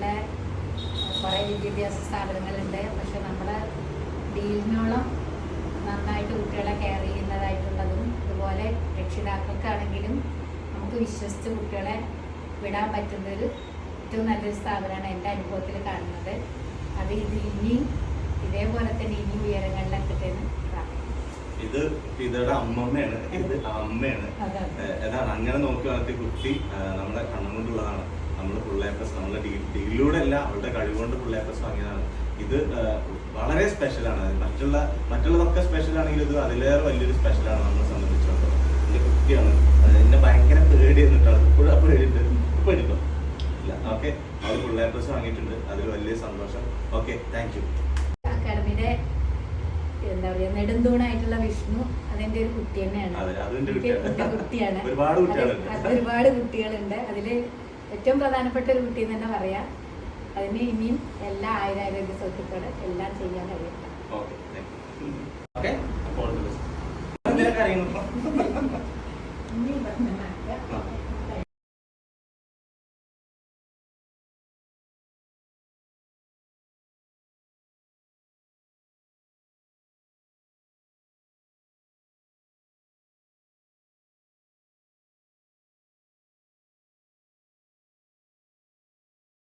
ഇവിടെ കുറേ വിദ്യാഭ്യാസ സ്ഥാപനങ്ങളുണ്ട്. പക്ഷെ നമ്മുടെ ഡീലിനോളം നന്നായിട്ട് കുട്ടികളെ കെയർ ചെയ്യുന്നതായിട്ടുള്ളതും അതുപോലെ രക്ഷിതാക്കൾക്കാണെങ്കിലും നമുക്ക് വിശ്വസിച്ച് കുട്ടികളെ വിടാൻ പറ്റുന്നൊരു ഏറ്റവും നല്ലൊരു സ്ഥാപനമാണ് എൻ്റെ അനുഭവത്തിൽ കാണുന്നത്. അത് ഇനിയും ഇതേപോലെ തന്നെ ഇനിയും ഉയരങ്ങളിലെത്തിട്ടെന്ന് ഇത് പിതയുടെ അമ്മമ്മയാണ്, ഇത് അമ്മയാണ്. അതാണ് അങ്ങനെ നോക്കി വളർത്തിയ കുട്ടി നമ്മുടെ കണ്ണും കൊണ്ടുള്ളതാണ്. നമ്മൾ ഫുൾ എ പ്ലസ് നമ്മുടെ ഡിഗ്രിയിലൂടെ അല്ല, അവളുടെ കഴിവുകൊണ്ട് ഫുൾ എ പ്ലസ് വാങ്ങിയതാണ്. ഇത് വളരെ സ്പെഷ്യലാണ്. മറ്റുള്ളതൊക്കെ സ്പെഷ്യലാണെങ്കിൽ ഇത് അതിലേറെ വലിയൊരു സ്പെഷ്യലാണ് നമ്മളെ സംബന്ധിച്ചിടത്തോളം. എൻ്റെ കുട്ടിയാണ്, എന്നെ ഭയങ്കര പേടി എന്നിട്ടാണ്, ഇപ്പോഴും ആ പേടിയുണ്ട്, ഇപ്പൊ എടുക്കും ഇല്ല. ഓക്കെ, അവൾ ഫുൾ എ പ്ലസ് വാങ്ങിയിട്ടുണ്ട്, അതിൽ വലിയ സന്തോഷം. Okay, thank you. അക്കാഡമിയുടെ എന്താ പറയാ നെടുന്തൂണായിട്ടുള്ള വിഷ്ണു അതെന്റെ ഒരു കുട്ടി തന്നെയാണ്, കുട്ടിയാണ്. ഒരുപാട് കുട്ടികളുണ്ട്. അതില് ഏറ്റവും പ്രധാനപ്പെട്ട ഒരു കുട്ടി എന്ന് തന്നെ പറയാം. അതിന് ഇനിയും എല്ലാ ആരോഗ്യ സ്വത്തുക്കള് എല്ലാം ചെയ്യാൻ കഴിയും.